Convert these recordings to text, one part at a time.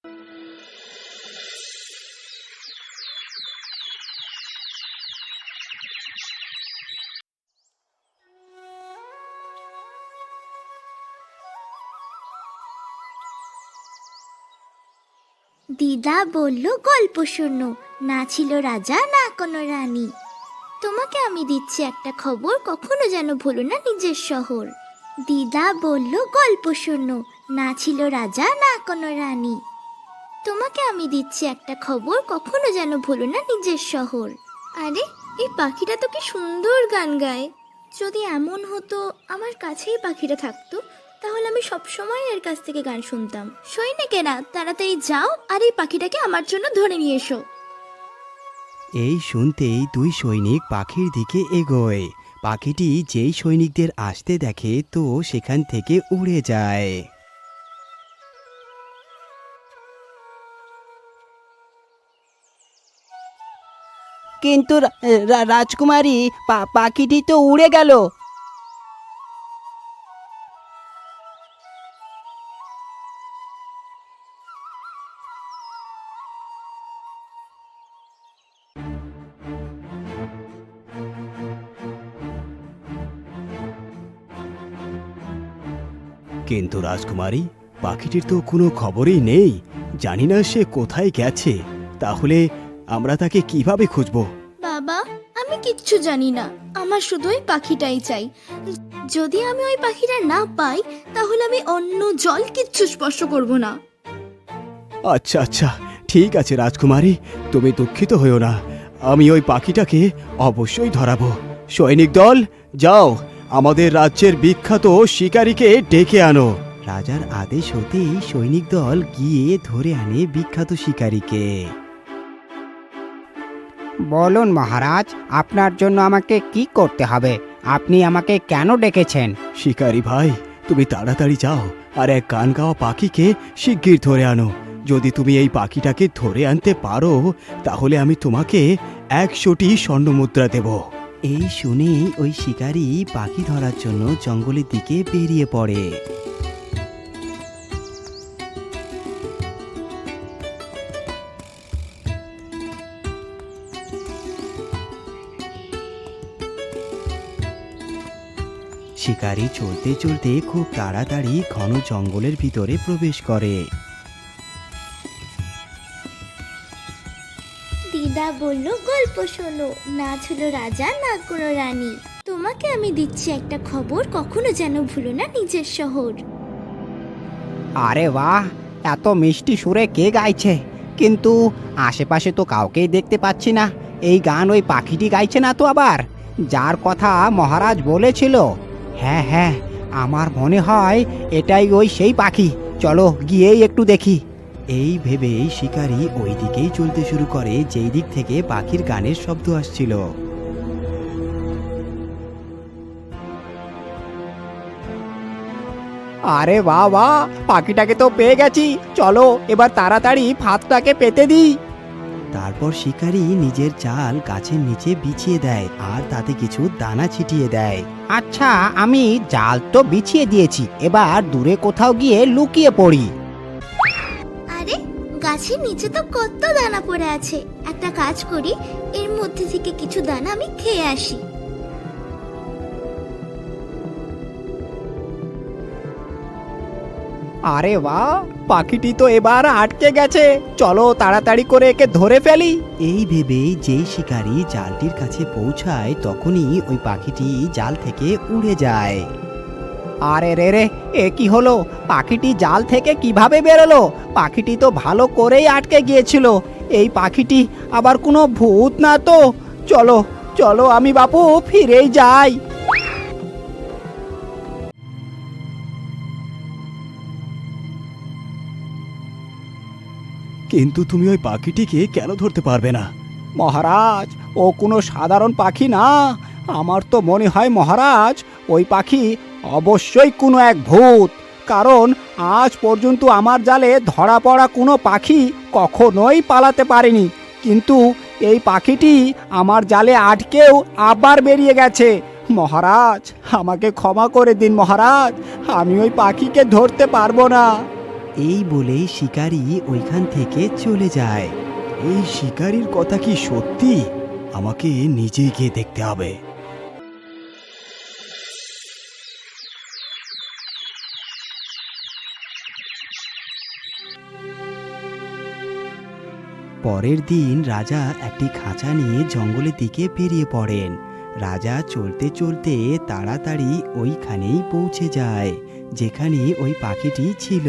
দিদা বলল গল্প শোনো, না ছিল রাজা না কোনো রানী। তোমাকে আমি দিচ্ছি একটা খবর, কখনো যেন ভুলো না নিজের শহর। দিদা বলল গল্প শোনো, না ছিল রাজা না কোনো রানী। তোমাকে আমি দিচ্ছি একটা খবর, কখনো যেন ভুলো না নিজের শহর। আরে এই পাখিটা তো কি সুন্দর গান গায়। যদি এমন হতো আমার কাছেই পাখিটা থাকতো, তাহলে আমি সবসময় এর কাছ থেকে গান শুনতাম। সৈনিকেরা তাড়াতাড়ি যাও আর এই পাখিটাকে আমার জন্য ধরে নিয়ে এসো। এই শুনতেই দুই সৈনিক পাখির দিকে এগোয়। পাখিটি যেই সৈনিকদের আসতে দেখে তো সেখান থেকে উড়ে যায়। কিন্তু রাজকুমারী, পাখিটি তো উড়ে গেল। কিন্তু রাজকুমারী, পাখিটির তো কোনো খবরই নেই। জানি না সে কোথায় গেছে। তাহলে আমরা তাকে কিভাবে খুঁজব? বাবা, আমি কিচ্ছু জানি না, আমার শুধু ওই পাখিটাই চাই। যদি আমি ওই পাখিটা না পাই, তাহলে আমি অন্য জল কিচ্ছু স্পর্শ করব না। আচ্ছা আচ্ছা, ঠিক আছে রাজকুমারী, তুমি দুঃখিত হইও না। আমি ওই পাখিটাকে অবশ্যই ধরাবো। সৈনিক দল, যাও, আমাদের রাজ্যের বিখ্যাত শিকারীকে ডেকে আনো। রাজার আদেশ হতেই সৈনিক দল গিয়ে ধরে আনে বিখ্যাত শিকারীকে। বলুন মহারাজ, আপনার জন্য আমাকে কি করতে হবে? আপনি আমাকে কেন ডেকেছেন? শিকারী ভাই, তুমি তাড়াতাড়ি যাও আর এক গান গাওয়া পাখিকে শিগগির ধরে আনো। যদি তুমি এই পাখিটাকে ধরে আনতে পারো, তাহলে আমি তোমাকে 100টি স্বর্ণমুদ্রা দেব। এই শুনে ওই শিকারী পাখি ধরার জন্য জঙ্গলের দিকে বেরিয়ে পড়ে। শিকারী চলতে চলতে খুব তাড়াতাড়ি ঘন জঙ্গলের ভিতরে প্রবেশ করে। দিদা বলল গল্প শোনো, না ছিল রাজা না কোনো রানী। তোমাকে আমি দিচ্ছি একটা খবর, কখনো যেন ভুলো না নিজের শহর। আরে বাহ, এত মিষ্টি সুরে কে গাইছে? কিন্তু আশেপাশে তো কাউকেই দেখতে পাচ্ছি না। এই গান ওই পাখিটি গাইছে না তো আবার, যার কথা মহারাজ বলেছিল? হ্যাঁ হ্যাঁ, আমার মনে হয় এটাই ওই সেই পাখি। চলো গিয়েই একটু দেখি। এই ভেবেই শিকারী ওই দিকেই চলতে শুরু করে যেই দিক থেকে পাখির গানের শব্দ আসছিল। আরে বাহ বাহ, পাখিটাকে তো পেয়ে গেছি। চলো এবার তাড়াতাড়ি ফাঁদটাকে পেতে দিই। তারপর শিকারী নিজের জাল গাছের নিচে বিছিয়ে দেয় আর তাতে কিছু দানা ছিটিয়ে দেয়। আচ্ছা, আমি জাল তো বিছিয়ে দিয়েছি, এবার দূরে কোথাও গিয়ে লুকিয়ে পড়ি। আরে গাছের নিচে তো কত দানা পড়ে আছে। একটা কাজ করি, এর মধ্যে থেকে কিছু দানা আমি খেয়ে আসি। আরে বাহ, পাখিটি তো এবার আটকে গেছে। চলো তাড়াতাড়ি করে একে ধরে ফেলি। এই ভেবে যেই শিকারী জালটির কাছে পৌঁছায় তখনই ওই পাখিটি জাল থেকে উড়ে যায়। আরে রে রে, এ কি হলো? পাখিটি জাল থেকে কিভাবে বেরোলো? পাখিটি তো ভালো করেই আটকে গিয়েছিল। এই পাখিটি আবার কোনো ভূত না তো? চলো চলো, আমি বাপু ফিরেই যাই। কিন্তু তুমি ওই পাখিটিকে কেন ধরতে পারবে না? মহারাজ, ও কোনো সাধারণ পাখি না। আমার তো মনে হয় মহারাজ, ওই পাখি অবশ্যই কোনো এক ভূত। কারণ আজ পর্যন্ত আমার জালে ধরা পড়া কোনো পাখি কখনোই পালাতে পারেনি, কিন্তু এই পাখিটি আমার জালে আটকেও আবার বেরিয়ে গেছে। মহারাজ, আমাকে ক্ষমা করে দিন মহারাজ, আমি ওই পাখিকে ধরতে পারবো না। এই বলেই শিকারী ওইখান থেকে চলে যায়। এই শিকারীর কথা কি সত্যি? আমাকে নিজেই গিয়ে দেখতে হবে। পরের দিন রাজা একটি খাঁচা নিয়ে জঙ্গলের দিকে বেরিয়ে পড়েন। রাজা চলতে চলতে তাড়াতাড়ি ওইখানেই পৌঁছে যায় যেখানে ওই পাখিটি ছিল।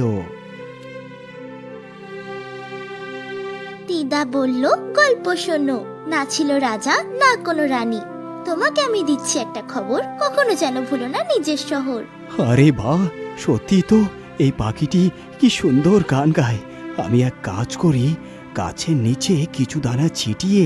দিদা বলল, গল্প শোনো, না ছিল রাজা না কোনো রানী। তোমাকে আমি দিচ্ছি একটা খবর, কখনো যেন ভুলো না নিজের শহর। আরে বাহ, সত্যি তো এই পাখিটি কি সুন্দর গান গায়। আমি এক কাজ করি, গাছের নিচে কিছু দানা ছিটিয়ে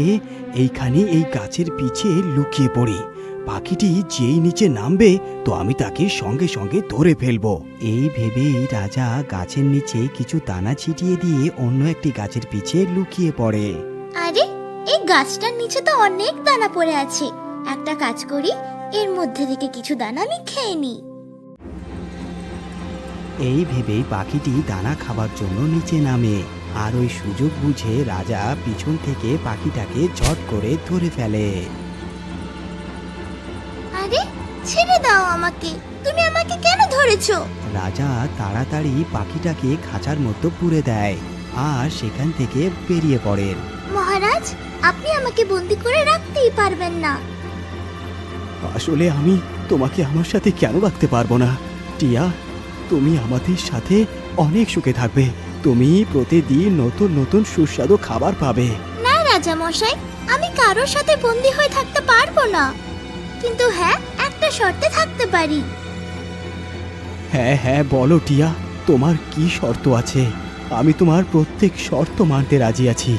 এইখানে এই গাছের পিছে লুকিয়ে পড়ি। পাখিটি যেই নিচে নামবে তো আমি তাকে সঙ্গে সঙ্গে ধরে ফেলবো। এই ভেবেই রাজা গাছের নিচে কিছু দানা ছিটিয়ে দিয়ে অন্য একটি গাছের পিছে লুকিয়ে পড়ে। আরে, এই গাছটার নিচে তো অনেক দানা পড়ে আছে। একটা কাজ করি, এর মধ্যে থেকে কিছু দানা আমি খেয়ে নিই। এই ভেবেই পাখিটি দানা খাবার জন্য নিচে নামে, আর ওই সুযোগ বুঝে রাজা পিছন থেকে পাখিটাকে ঝট করে ধরে ফেলে। আরে, ছেড়ে দাও আমাকে, তুমি আমাকে কেন ধরেছো? রাজা তাড়াতাড়ি পাখিটাকে খাঁচার মতো পুরে দেয় আর সেখান থেকে বেরিয়ে পড়েন। মহারাজ, আপনি আমাকে বন্দি করে রাখতেই পারবেন না। আসলে আমি তোমাকে আমার সাথে কেন রাখতে পারবো না টিয়া? তুমি আমাদের সাথে অনেক সুখে থাকবে। তুমি প্রতিদিন নতুন নতুন সুস্বাদু খাবার পাবে। না রাজা মশাই, আমি কারোর সাথে বন্দি হয়ে থাকতে পারবো না। কিন্তু হ্যাঁ, একটা শর্তে থাকতে পারি। হ্যাঁ হ্যাঁ, বলো টিয়া, তোমার কি শর্ত আছে? আমি তোমার প্রত্যেক শর্ত মানতে রাজি আছি।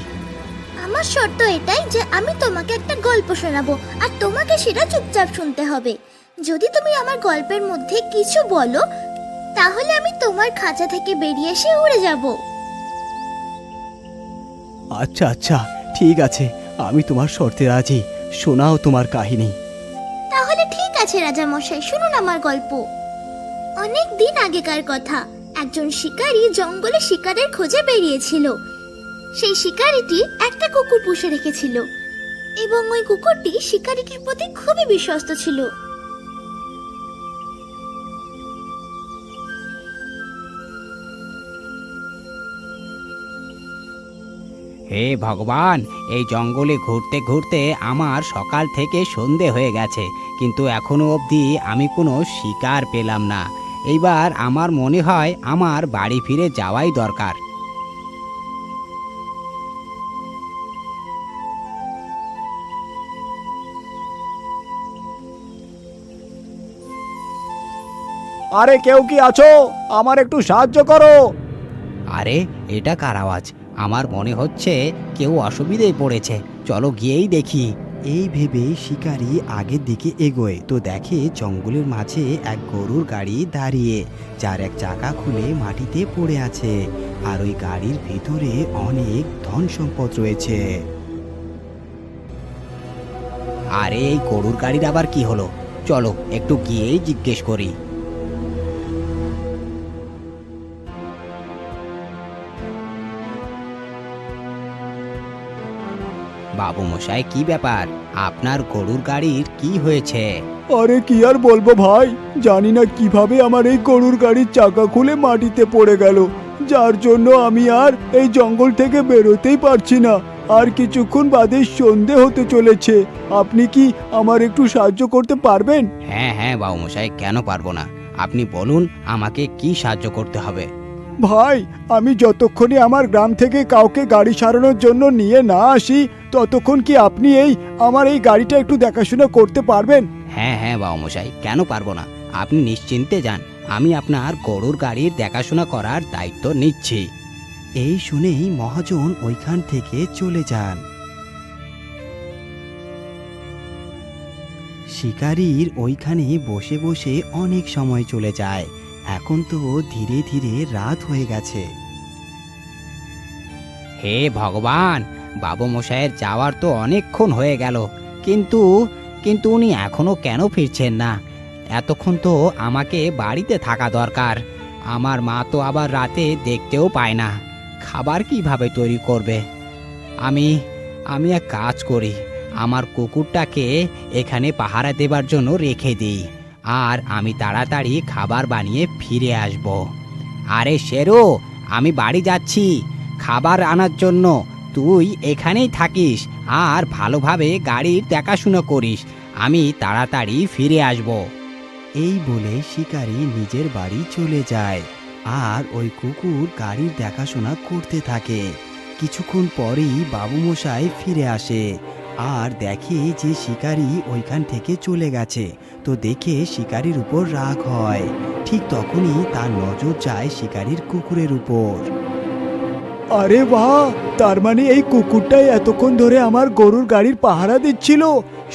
আমার শর্ত এটাই যে আমি তোমাকে একটা গল্প শোনাবো, আর তোমাকে সেটা চুপচাপ শুনতে হবে। যদি তুমি আমার গল্পের মধ্যে কিছু বলো, তাহলে আমি তোমার খাঁচা থেকে বেরিয়ে এসে উড়ে যাব। আচ্ছা আচ্ছা, ঠিক আছে, আমি তোমার শর্তে রাজি। শোনাও তোমার কাহিনী। তাহলে ঠিক আছে রাজা মশাই, শুনুন আমার গল্প। অনেক দিন আগেকার কথা, একজন শিকারী জঙ্গলে শিকারের খোঁজে বেরিয়েছিল। সেই শিকারীটি একটা কুকুর পুষে রেখেছিল এবং ওই কুকুরটি শিকারীটির প্রতি খুবই বিশ্বস্ত ছিল। হে ভগবান, এই জঙ্গলে ঘুরতে ঘুরতে আমার সকাল থেকে সন্ধে হয়ে গেছে, কিন্তু এখনো অবধি আমি কোনো শিকার পেলাম না। এইবার আমার মনে হয় আমার বাড়ি ফিরে যাওয়াই দরকার। আরে কেউ কি আছো? আমার একটু সাহায্য করো। আরে, এটা কার আওয়াজ? আমার মনে হচ্ছে কেউ অসুবিধায় পড়েছে, চলো গিয়েই দেখি। এই ভেবে শিকারী আগের দিকে এগোয় তো দেখে জঙ্গলের মাঝে এক গরুর গাড়ি দাঁড়িয়ে, যার এক চাকা খুলে মাটিতে পড়ে আছে, আর ওই গাড়ির ভিতরে অনেক ধন সম্পদ রয়েছে। আরে, এই গরুর গাড়ির আবার কি হলো? চলো একটু গিয়েই জিজ্ঞেস করি। বাবু মশাই, কি ব্যাপার? আপনার গরুর গাড়ির কি হয়েছে? আরে কি আর বলবো ভাই, জানি না কিভাবে আমার এই গরুর গাড়ির চাকা খুলে মাটিতে পড়ে গেল, যার জন্য আমি আর এই জঙ্গল থেকে বেরোতেই পারছি না। আর কিছুক্ষণ বাদে সন্ধে হতে চলেছে। আপনি কি আমার একটু সাহায্য করতে পারবেন? হ্যাঁ হ্যাঁ বাবু মশাই, কেন পারবো না? আপনি বলুন আমাকে কি সাহায্য করতে হবে। ভাই, আমি যতক্ষণে আমার গ্রাম থেকে কাউকে গাড়ি সারানোর জন্য নিয়ে না আসি, ততক্ষণ কি আপনি আমার এই গাড়িটা একটু দেখাশোনা করতে পারবেন? হ্যাঁ হ্যাঁ বাবু মশাই, কেন পারবো না? আপনি নিশ্চিন্তে যান, আমি আপনার গরুর গাড়ির দেখাশোনা করার দায়িত্ব নিচ্ছি। এই শুনেই মহাজন ওইখান থেকে চলে যান। শিকারীর ওইখানে বসে বসে অনেক সময় চলে যায়। এখন তো ধীরে ধীরে রাত হয়ে গেছে। হে ভগবান, বাবু মশাইয়ের যাওয়ার তো অনেকক্ষণ হয়ে গেল, কিন্তু কিন্তু উনি এখনো কেন ফিরছেন না? এতক্ষণ তো আমাকে বাড়িতে থাকা দরকার। আমার মা তো আবার রাতে দেখতেও পায় না, খাবার কিভাবে তৈরি করবে? আমি আমি এক কাজ করি, আমার কুকুরটাকে এখানে পাহারা দেবার জন্য রেখে দিই, আর আমি তাড়াতাড়ি খাবার বানিয়ে ফিরে আসব। আরে শেরু, আমি বাড়ি যাচ্ছি খাবার আনার জন্য, তুই এখানেই থাকিস আর ভালোভাবে গাড়ির দেখাশোনা করিস, আমি তাড়াতাড়ি ফিরে আসব। এই বলে শিকারী নিজের বাড়ি চলে যায় আর ওই কুকুর গাড়ির দেখাশোনা করতে থাকে। কিছুক্ষণ পরেই বাবুমশাই ফিরে আসে আর দেখে যে শিকারী ওইখান থেকে চলে গেছে। তো দেখে শিকারীর উপর রাগ হয়। ঠিক তখনই তার নজর যায় শিকারীর কুকুরের উপর। আরে বাহ, তার মানে এই কুকুরটাই এতক্ষণ ধরে আমার গরুর গাড়ির পাহারা দিচ্ছিল।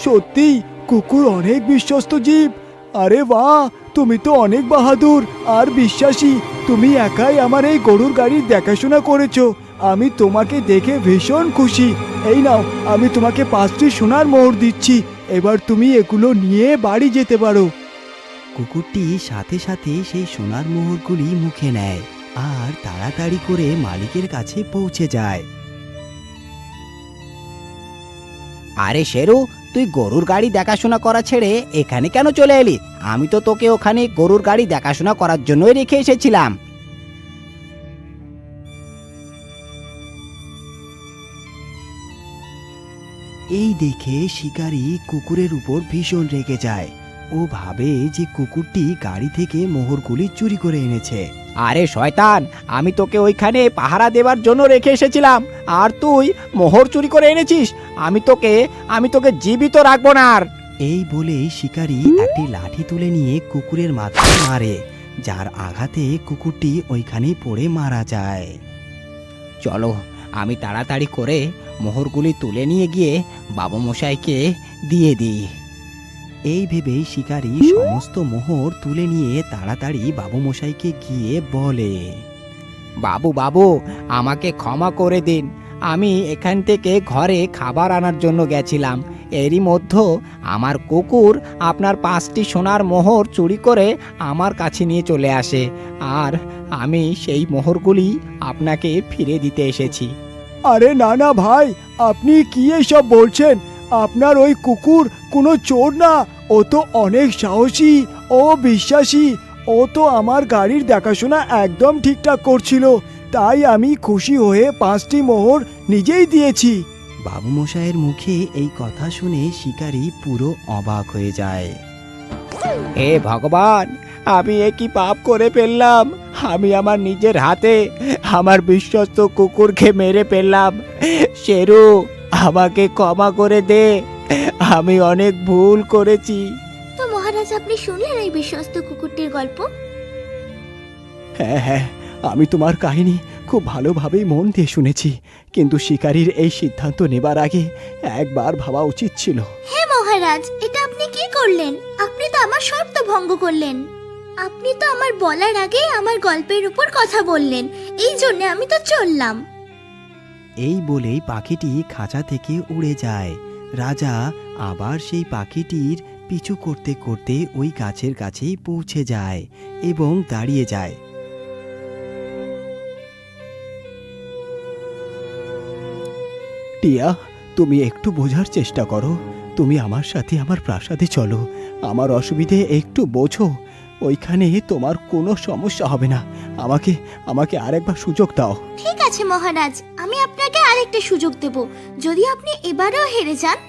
সত্যি কুকুর অনেক বিশ্বস্ত জীব। আরে বাহ, তুমি তো অনেক বাহাদুর আর বিশ্বাসী। তুমি একাই আমার এই গরুর গাড়ির দেখাশোনা করেছো। আমি তোমাকে দেখে ভীষণ খুশি। এই নাও, আমি তোমাকে 5টি সোনার মোহর দিচ্ছি। এবার তুমি এগুলো নিয়ে বাড়ি যেতে পারো। কুকুরটি সাথে সাথে সেই সোনার মোহরগুলি মুখে নেয় আর তাড়াতাড়ি করে মালিকের কাছে পৌঁছে যায়। আরে শেরু, তুই গরুর গাড়ি দেখাশোনা করা ছেড়ে এখানে কেন চলে এলি? আমি তো তোকে ওখানে গরুর গাড়ি দেখাশোনা করার জন্যই রেখে এসেছিলাম। এই দেখে শিকারী কুকুরের উপর ভীষণ রেগে যায়। ও ভাবে যে কুকুরটি গাড়ি থেকে মোহরগুলি চুরি করে এনেছে। আরে শয়তান, আমি তোকে ওইখানে পাহারা দেবার জন্য রেখে এসেছিলাম আর তুই মোহর চুরি করে এনেছিস। আমি তোকে জীবিত রাখবো না আর। এই বলেই শিকারী একটি লাঠি তুলে নিয়ে কুকুরের মাথায় মারে, যার আঘাতে কুকুরটি ওইখানেই পড়ে মারা যায়। চলো, আমি তাড়াতাড়ি করে মোহরগুলি তুলে নিয়ে গিয়ে বাবুমশাইকে দিয়ে দিই। এই ভেবেই শিকারী সমস্ত মোহর তুলে নিয়ে তাড়াতাড়ি বাবুমশাইকে গিয়ে বলে, বাবু, আমাকে ক্ষমা করে দিন। আমি এখান থেকে ঘরে খাবার আনার জন্য গেছিলাম, এরই মধ্যে আমার কুকুর আপনার 5টি সোনার মোহর চুরি করে আমার কাছে নিয়ে চলে আসে, আর আমি সেই মোহরগুলি আপনাকে ফিরে দিতে এসেছি। আরে না না ভাই, আপনি কি এসব বলছেন? আপনার ওই কুকুর কোনো চোর না, ও তো অনেক সাহসী ও বিশ্বাসী। ও তো আমার গাড়ির দেখাশোনা একদম ঠিকঠাক করছিল, তাই আমি খুশি হয়ে 5টি মোহর নিজেই দিয়েছি। বাবুমশাইয়ের মুখে এই কথা শুনে শিকারী পুরো অবাক হয়ে যায়। হে ভগবান, আমি এ কি পাপ করে ফেললাম? আমি আমার নিজের হাতে আমার বিশ্বস্ত কুকুরকে মেরে ফেললাম। শেরু, আমাকে ক্ষমা করে দে, আমি অনেক ভুল করেছি। তো মহারাজ, আপনি শুনলেন এই বিশ্বস্ত কুকুরটির গল্প? হ্যাঁ হ্যাঁ, আমি তোমার কাহিনী খুব ভালোভাবেই মন দিয়ে শুনেছি, কিন্তু শিকারীর এই সিদ্ধান্ত নেবার আগে একবার ভাবা উচিত ছিল। হ্যাঁ মহারাজ, এটা আপনি কি করলেন? আপনি তো আমার শর্ত ভঙ্গ করলেন। আপনি তো আমার বলার আগে আমার গল্পের উপর কথা বললেন, এই জন্য আমি তো চললাম। এই বলেই পাখিটি খাঁচা থেকে উড়ে যায়। রাজা আবার সেই পাখিটির পিছু করতে করতে ওই গাছের কাছেই পৌঁছে যায় এবং দাঁড়িয়ে যায়। টিয়া, তুমি একটু বোঝার চেষ্টা করো। তুমি আমার সাথে আমার প্রাসাদে চলো, আমার অসুবিধে একটু বোঝো। ওইখানে তোমার কোনো সমস্যা হবে না। আমাকে আরেকবার সুযোগ দাও। ঠিক আছে মহারাজ, আমি আপনাকে আরেকটা সুযোগ দেব। যদি আপনি এবারেও হেরে যান,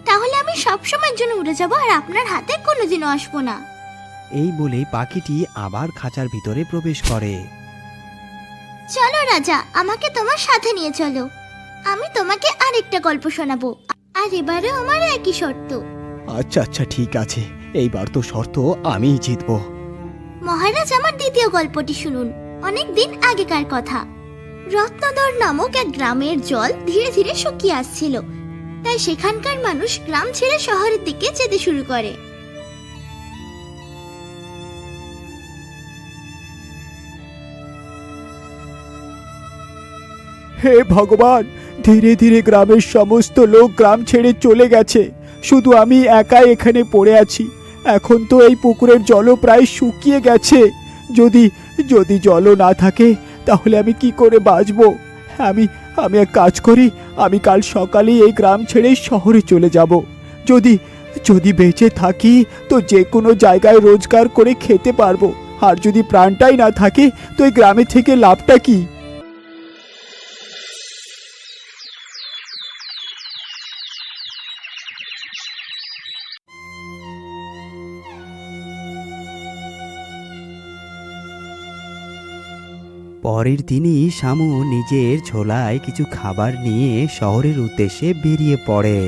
তাহলে আমি সবসময়ের জন্য উড়ে যাব আর আপনার হাতে কোনোদিনও আসবো না। এই বলে পাখিটি আবার খাঁচার ভিতরে প্রবেশ করে। চলো রাজা, আমাকে তোমার সাথে নিয়ে চলো। আমি তোমাকে আরেকটা গল্প শোনাবো, আর এবারেও আমার একই শর্ত। আচ্ছা আচ্ছা, ঠিক আছে, এইবার তো শর্ত আমিই জিতবো। মহারাজ, আমার দ্বিতীয় গল্পটি শুনুন। অনেক দিন আগেকার কথা। রত্নদর নামক এক গ্রামের জল ধীরে ধীরে শুকিয়ে আসছিল, তাই সেখানকার মানুষ গ্রাম ছেড়ে শহরের দিকে যেতে শুরু করে। হে ভগবান, ধীরে ধীরে গ্রামের সমস্ত লোক গ্রাম ছেড়ে চলে গেছে, শুধু আমি একাই এখানে পড়ে আছি। এখন তো এই পুকুরের জলও প্রায় শুকিয়ে গেছে। যদি জলও না থাকে তাহলে আমি কি করে বাঁচবো? আমি আমি এক কাজ করি, আমি কাল সকালেই এই গ্রাম ছেড়ে শহরে চলে যাব। যদি যদি বেঁচে থাকি তো যে কোনো জায়গায় রোজগার করে খেতে পারবো, আর যদি প্রাণটাই না থাকে তো এই গ্রামে থেকে লাভটা কি? পরের দিনই শামু নিজের ঝোলায় কিছু খাবার নিয়ে শহরের উদ্দেশ্যে বেরিয়ে পড়ে।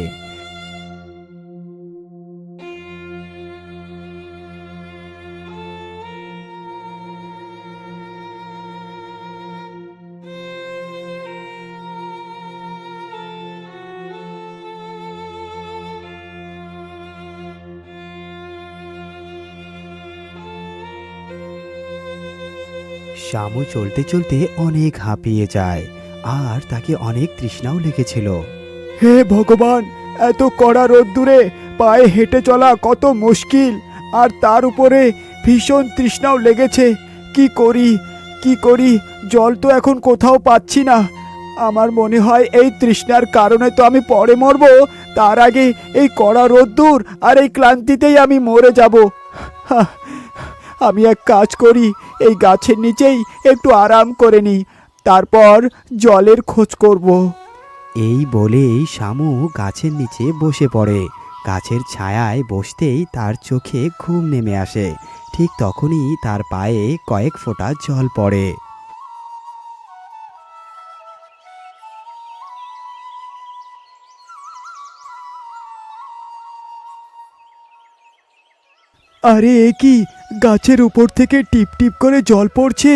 শামু চলতে চলতে অনেক হাঁপিয়ে যায়, আর তাকে অনেক তৃষ্ণাও লেগেছিল। হে ভগবান, এত কড়া রোদ্দুরে পায়ে হেঁটে চলা কত মুশকিল, আর তার উপরে ভীষণ তৃষ্ণাও লেগেছে। কি করি কি করি, জল তো এখন কোথাও পাচ্ছি না। আমার মনে হয় এই তৃষ্ণার কারণে তো আমি পরে মরবো, তার আগে এই কড়া রোদ্দুর আর এই ক্লান্তিতেই আমি মরে যাব। হাহ, আমি এক কাজ করি, এই গাছের নিচেই একটু আরাম করে নিই, তারপর জলের খোঁজ করব। এই বলেই শামু গাছের নিচে বসে পড়ে। গাছের ছায়ায় বসতেই তার চোখে ঘুম নেমে আসে। ঠিক তখনই তার পায়ে কয়েক ফোঁটা জল পড়ে। আরে এ কি, গাছের উপর থেকে টিপ টিপ করে জল পড়ছে।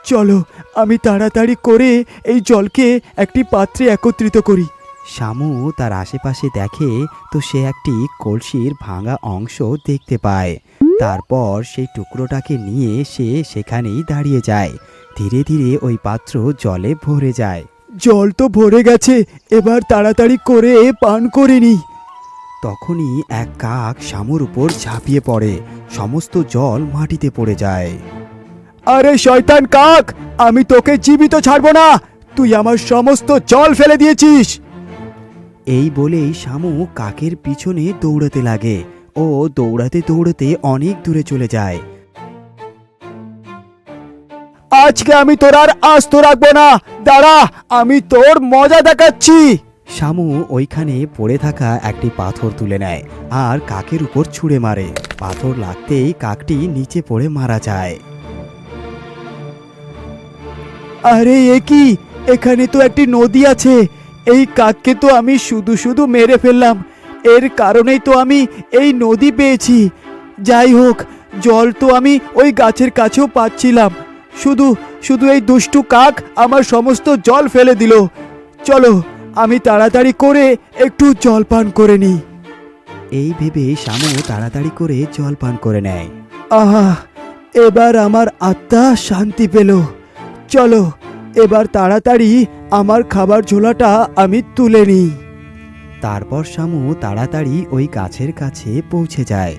চলো, আমি তাড়াতাড়ি করে এই জলকে একটি পাত্রে একত্রিত করি। শামু তার আশেপাশে দেখে তো সে একটি কলসির ভাঙা অংশ দেখতে পায়। তারপর সেই টুকরোটাকে নিয়ে সে সেখানেই দাঁড়িয়ে যায়। ধীরে ধীরে ওই পাত্র জলে ভরে যায়। জল তো ভরে গেছে, এবার তাড়াতাড়ি করে পান করে নি। তখনই এক কাক শামুর উপর ঝাঁপিয়ে পড়ে। সমস্ত জল মাটিতে পড়ে যায়। আরে শয়তান কাক, আমি তোকে জীবিত ছাড়বো না, তুই আমার সমস্ত জল ফেলে দিয়েছিস। এই বলেই শামু কাকের পিছনে দৌড়াতে লাগে। ও দৌড়াতে দৌড়াতে অনেক দূরে চলে যায়। আজকে আমি তোর আর আস্ত রাখবো না, দাঁড়া, আমি তোর মজা দেখাচ্ছি। শামু ওইখানে পড়ে থাকা একটি পাথর তুলে নেয় আর কাকের উপর ছুঁড়ে মারে। পাথর লাগতেই কাকটি নিচে পড়ে মারা যায়। আরে এ কি, এখানে তো একটি নদী আছে। এই কাককে তো আমি শুধু শুধু মেরে ফেললাম, এর কারণেই তো আমি এই নদী পেয়েছি। যাই হোক, জল তো আমি ওই গাছের কাছেও পাচ্ছিলাম, শুধু শুধু এই দুষ্টু কাক আমার সমস্ত জল ফেলে দিল। চলো, আমি তাড়াতাড়ি করে একটু জল পান করে নিই। এই ভেবে শামু তাড়াতাড়ি করে জল পান করে নেয়। আহা, এবার আমার আত্মা শান্তি পেল। চলো, এবার তাড়াতাড়ি আমার খাবার ঝোলাটা আমি তুলে নিই। তারপর শামু তাড়াতাড়ি ওই গাছের কাছে পৌঁছে যায়।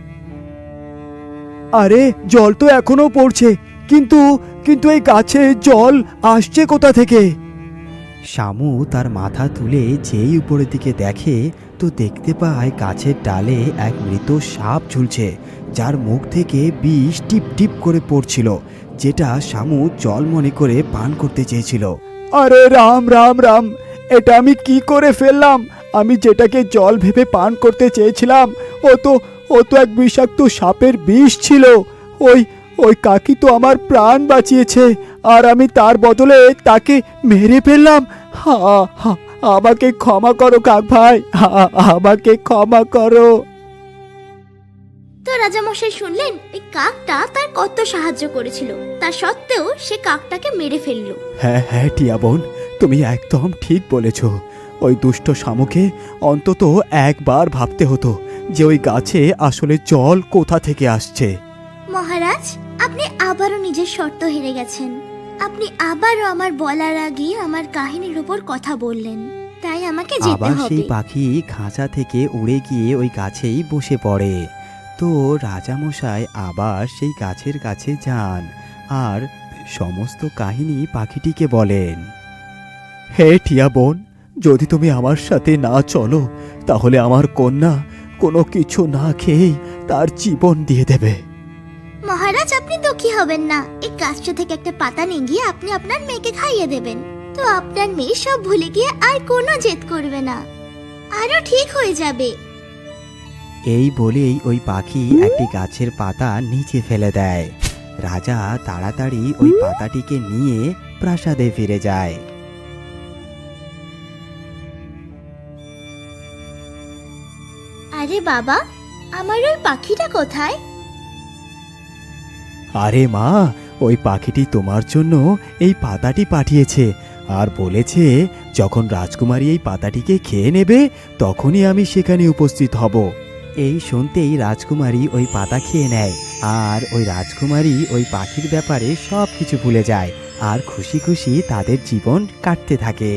আরে জল তো এখনো পড়ছে, কিন্তু কিন্তু এই গাছে জল আসছে কোথা থেকে? শামু তার মাথা তুলে যেই উপরের দিকে দেখে তো দেখতে পায় গাছের ডালে এক মৃত সাপ ঝুলছে, যার মুখ থেকে বিষ টিপ টিপ করে পড়ছিল, যেটা শামু জল মনে করে পান করতে চেয়েছিল। আরে রাম রাম রাম, এটা আমি কি করে ফেললাম? আমি যেটাকে জল ভেবে পান করতে চেয়েছিলাম ও তো এক বিষাক্ত সাপের বিষ ছিল। ওই ওই কাকি তো আমার প্রাণ বাঁচিয়েছে, আর আমি তার বদলে তাকে মেরে ফেললাম। হা হা, আমাকে ক্ষমা করো কাক ভাই, আমাকে ক্ষমা করো। তো রাজামশাই শুনলেন ওই কাকটা তার কত সাহায্য করেছিল, তা সত্ত্বেও সে কাকটাকে মেরে ফেললো। হ্যাঁ হ্যাঁ টিয়া বোন, তুমি একদম ঠিক বলেছ। ওই দুষ্ট শামুকে অন্তত একবার ভাবতে হতো যে ওই গাছে আসলে জল কোথা থেকে আসছে। মহারাজ, আপনি আবারও নিজের শর্ত হেরে গেছেন। আপনি আবারও আমার বলার আগে আমার কাহিনীর উপর কথা বললেন, তাই আমাকে যেতে আবার হবে। সেই পাখি খাঁচা থেকে উড়ে গিয়ে ওই গাছেই বসে পড়ে। তো রাজামশাই আবার সেই গাছের কাছে যান আর সমস্ত কাহিনী পাখিটিকে বলেন। হে টিয়া বোন, যদি তুমি আমার সাথে না চলো তাহলে আমার কন্যা কোনো কিছু না খেয়েই তার জীবন দিয়ে দেবে। মহারাজ, আপনি দুঃখী হবেন না। এই গাছটা থেকে একটা পাতা নিয়ে গিয়ে আপনি আপনার মেয়েকে খাইয়ে দেবেন, তো আপনার মেয়ে সব ভুলে গিয়ে আর কোনো জেদ করবে না, আরো ঠিক হয়ে যাবে। এই বলেই ওই পাখি একটি গাছের পাতা নিচে ফেলে দেয়। রাজা তাড়াতাড়ি ওই পাতাটিকে নিয়ে প্রাসাদে ফিরে যায়। আরে বাবা, আমার ওই পাখিটা কোথায়? আরে মা, ওই পাখিটি তোমার জন্য এই পাতাটি পাঠিয়েছে আর বলেছে যখন রাজকুমারী এই পাতাটিকে খেয়ে নেবে তখনই আমি সেখানে উপস্থিত হব। এই শুনতেই রাজকুমারী ওই পাতা খেয়ে নেয়, আর ওই রাজকুমারী ওই পাখির ব্যাপারে সব কিছু ভুলে যায় আর খুশি খুশি তাদের জীবন কাটতে থাকে।